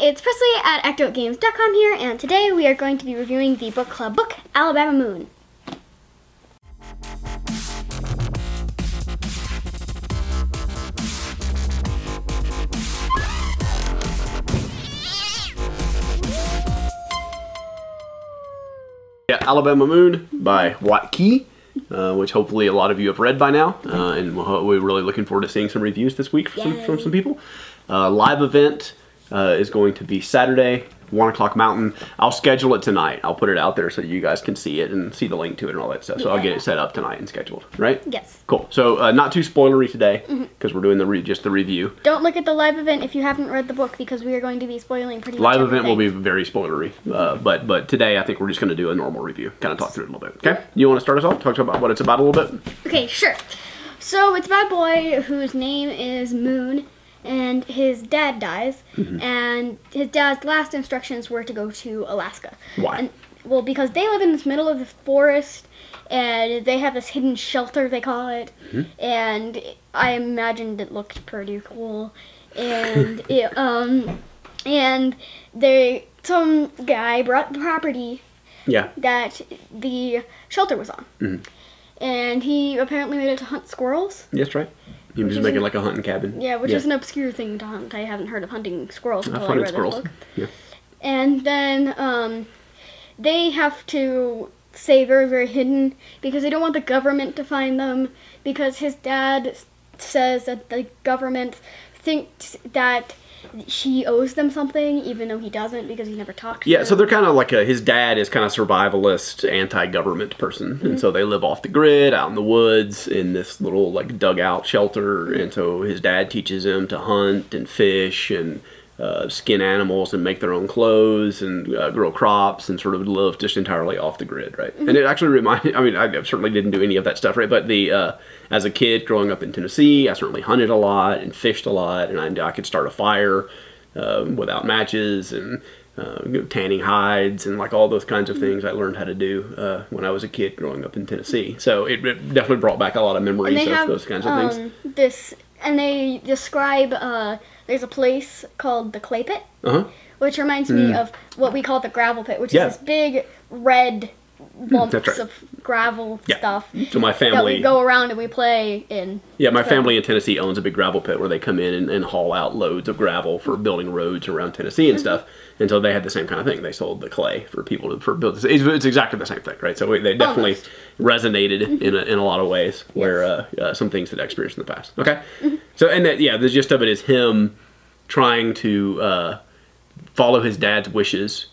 it's Presley at ActOutGames.com here, and today we are going to be reviewing the book club book, Alabama Moon. Yeah, Alabama Moon by White Key, which hopefully a lot of you have read by now, and we're really looking forward to seeing some reviews this week from some people. Live event is going to be Saturday, 1 o'clock Mountain. I'll schedule it tonight. I'll put it out there so you guys can see it and see the link to it and all that stuff. So I'll get it set up tonight and scheduled, right? Yes. Cool. So not too spoilery today because we're doing just the review. Don't look at the live event if you haven't read the book because we are going to be spoiling pretty much Live everything. event will be very spoilery, but today I think we're just going to do a normal review, kind of talk through it a little bit. Okay? You want to start us off? Talk about what it's about a little bit? Okay, sure. So it's about a boy whose name is Moon, and his dad dies, and his dad's last instructions were to go to Alaska. Why? And, well, because they live in the middle of the forest, and they have this hidden shelter, they call it, and I imagined it looked pretty cool, and some guy brought the property that the shelter was on, and he apparently made it to hunt squirrels. Yes, right. He was just making like a hunting cabin. Yeah, which is an obscure thing to hunt. I haven't heard of hunting squirrels until I read this book. Yeah. And then they have to stay very, very hidden because they don't want the government to find them, because his dad says that the government thinks that he owes them something, even though he doesn't, because he never talked to them. So they're kind of like his dad is kind of survivalist, anti-government person, and so they live off the grid, out in the woods, in this little like dugout shelter, and so his dad teaches him to hunt and fish and skin animals and make their own clothes and grow crops and sort of live just entirely off the grid, right? And it actually reminded, I mean, I certainly didn't do any of that stuff, right? But as a kid growing up in Tennessee, I certainly hunted a lot and fished a lot, and I could start a fire without matches and tanning hides and like all those kinds of things I learned how to do when I was a kid growing up in Tennessee. So it definitely brought back a lot of memories of those kinds of things. And they describe, there's a place called the Clay Pit, which reminds me of what we call the gravel pit, which is this big red lumps of gravel stuff. So my family, that we go around and we play in. Yeah, my family in Tennessee owns a big gravel pit where they come in and haul out loads of gravel for building roads around Tennessee and stuff. And so they had the same kind of thing. They sold the clay for people to build this. It's exactly the same thing, right? So they definitely resonated in a lot of ways where some things that I experienced in the past. Okay, so and the gist of it is him trying to follow his dad's wishes.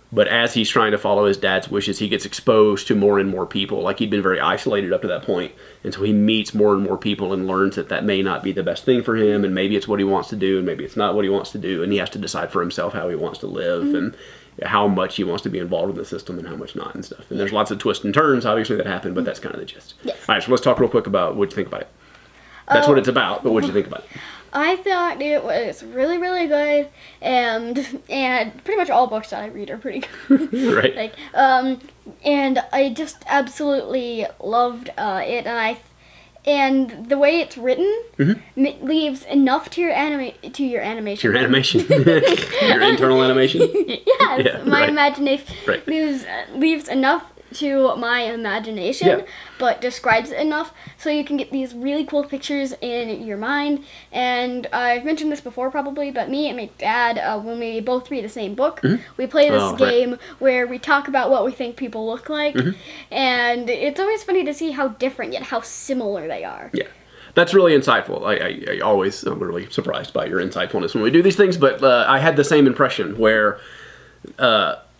But as he's trying to follow his dad's wishes, he gets exposed to more and more people. Like, he'd been very isolated up to that point. And so he meets more and more people and learns that that may not be the best thing for him. And maybe it's what he wants to do, and maybe it's not what he wants to do. And he has to decide for himself how he wants to live and how much he wants to be involved in the system and how much not and stuff. And there's lots of twists and turns, obviously, that happen, but that's kind of the gist. All right, so let's talk real quick about what you think about it. That's what it's about, but what did you think about it? I thought it was really, really good, and pretty much all books that I read are pretty good. Right. Like, and I just absolutely loved it, and the way it's written leaves enough to your animation. Your animation. Your internal animation. Yes, my imagination leaves enough to my imagination, but describes it enough so you can get these really cool pictures in your mind. And I've mentioned this before probably, but me and my dad, when we both read the same book, we play this game where we talk about what we think people look like, and it's always funny to see how different yet how similar they are. Yeah. That's really insightful. I always am really surprised by your insightfulness when we do these things, but I had the same impression where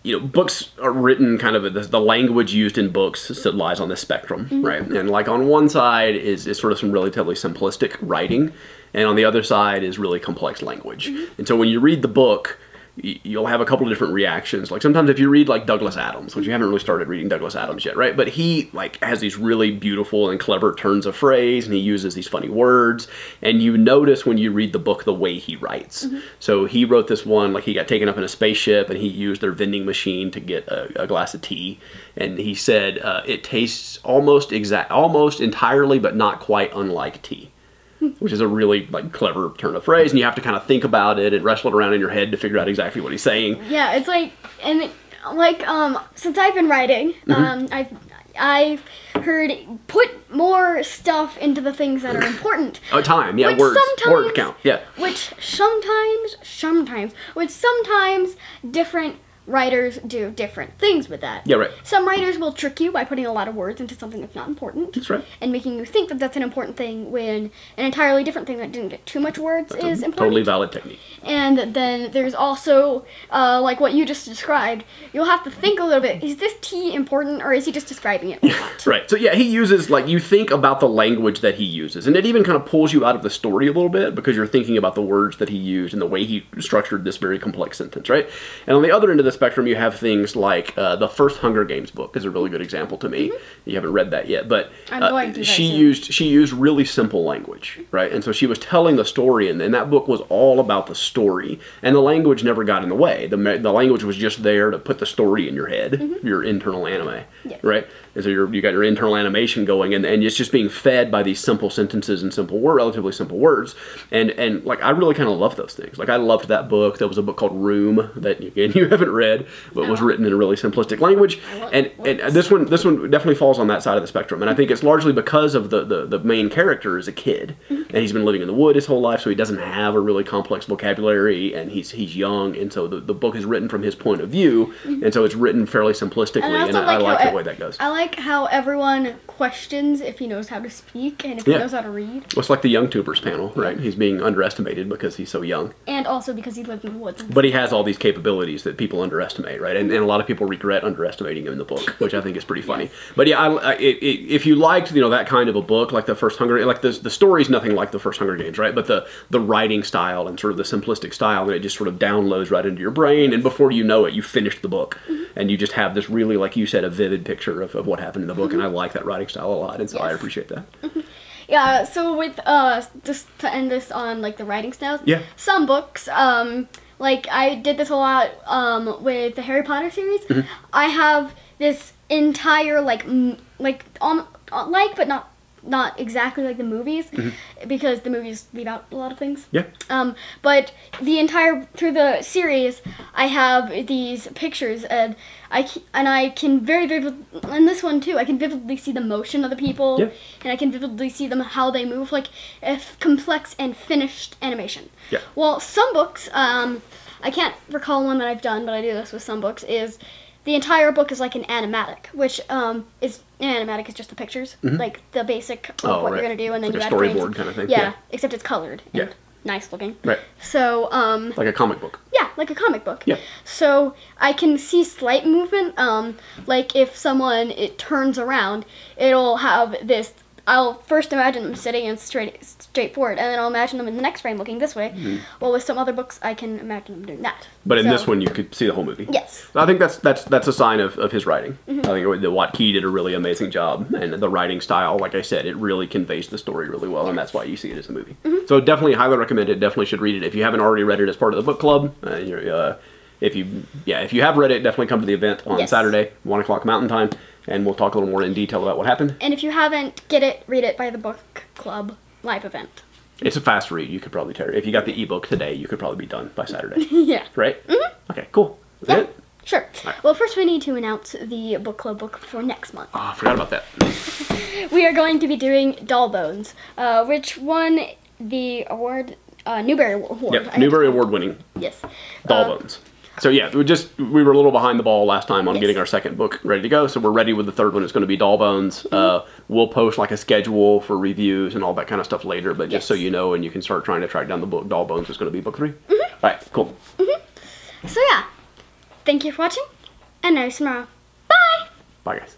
you know, books are written kind of, the language used in books lies on the spectrum, right? And like on one side is sort of some relatively simplistic writing, and on the other side is really complex language. And so when you read the book, you'll have a couple of different reactions. Like sometimes if you read like Douglas Adams, which you haven't really started reading Douglas Adams yet, right? But he like has these really beautiful and clever turns of phrase, and he uses these funny words, and you notice when you read the book the way he writes. So he wrote this one, like he got taken up in a spaceship and he used their vending machine to get a glass of tea, and he said it tastes almost entirely but not quite unlike tea. which is a really like clever turn of phrase, and you have to kind of think about it and wrestle it around in your head to figure out exactly what he's saying. Yeah, it's like, and like since I've been writing, I've heard put more stuff into the things that are important. Oh, time, yeah, word count, yeah. Which sometimes different writers do different things with that. Yeah, right. Some writers will trick you by putting a lot of words into something that's not important. That's right. And making you think that that's an important thing when an entirely different thing that didn't get too much words is important. Totally valid technique. And then there's also, like what you just described, you'll have to think a little bit, is this T important or is he just describing it or not? Right. So yeah, he uses, like, you think about the language that he uses, and it even kind of pulls you out of the story a little bit because you're thinking about the words that he used and the way he structured this very complex sentence, right? And on the other end of the spectrum, you have things like the first Hunger Games book is a really good example to me. You haven't read that yet, but she used really simple language, right? And so she was telling the story, and that book was all about the story, and the language never got in the way. The language was just there to put the story in your head, your internal anime, right? And so you got your internal animation going, and it's just being fed by these simple sentences and relatively simple words, and like I really kind of love those things. Like I loved that book. There was a book called Room that again you haven't read, but was written in a really simplistic language, and this one definitely falls on that side of the spectrum, and I think it's largely because of the main character is a kid, and he's been living in the wood his whole life, so he doesn't have a really complex vocabulary, and he's young, and so the book is written from his point of view, and so it's written fairly simplistically, and I like the way that goes. I like how everyone questions if he knows how to speak and if he knows how to read. Well, it's like the YouTubers panel, right? He's being underestimated because he's so young. And also because he lived in the woods. But he has all these capabilities that people underestimate, right? And a lot of people regret underestimating him in the book, which I think is pretty funny. But yeah, if you liked, that kind of a book, like the first Hunger, like the story's nothing like the first Hunger Games, right? But the writing style and sort of the simplistic style, and it just sort of downloads right into your brain, and before you know it, you finished the book. And you just have this really, like you said, a vivid picture of what happened in the book, and I like that writing style a lot, and so I appreciate that. Yeah, so with, just to end this on, like, the writing styles, some books, like, I did this a lot, with the Harry Potter series. I have this entire, but not exactly like the movies, because the movies leave out a lot of things. But through the series, I have these pictures, and I can very vividly, and this one too, I can vividly see the motion of the people, and I can vividly see them how they move, like a complex and finished animation. Well, some books, I can't recall one that I've done, but I do this with some books, is the entire book is like an animatic, which animatic is just the pictures, like the basic of what you're gonna do, and then like you a add storyboard kind of thing. Yeah, except it's colored and nice looking. Right. So like a comic book. Yeah, like a comic book. Yeah. So I can see slight movement. Like if it turns around, it'll have this. I'll first imagine them sitting and straight forward, and then I'll imagine them in the next frame looking this way. Well, with some other books, I can imagine them doing that. But in this one, you could see the whole movie. Yes. I think that's a sign of his writing. I think that Watkey did a really amazing job, and the writing style, like I said, it really conveys the story really well, and that's why you see it as a movie. So definitely highly recommend it. Definitely should read it if you haven't already read it as part of the book club. If you have read it, definitely come to the event on Saturday, 1 o'clock Mountain Time. And we'll talk a little more in detail about what happened. And if you haven't, read it by the book club live event. It's a fast read. You could probably tear it. If you got the ebook today, you could probably be done by Saturday. Right? Okay, cool. Is that it? Sure. Right. Well, first we need to announce the book club book for next month. Oh, I forgot about that. We are going to be doing Doll Bones, which won the award, Newbery Award. Yep, Newbery Award winning. Yes. Doll Bones. So yeah, we were a little behind the ball last time on getting our second book ready to go, so we're ready with the third one. It's going to be Doll Bones. We'll post like a schedule for reviews and all that kind of stuff later, but just so you know, and you can start trying to track down the book, Doll Bones is going to be book 3. All right, cool. So yeah, thank you for watching, and now tomorrow. Bye! Bye guys.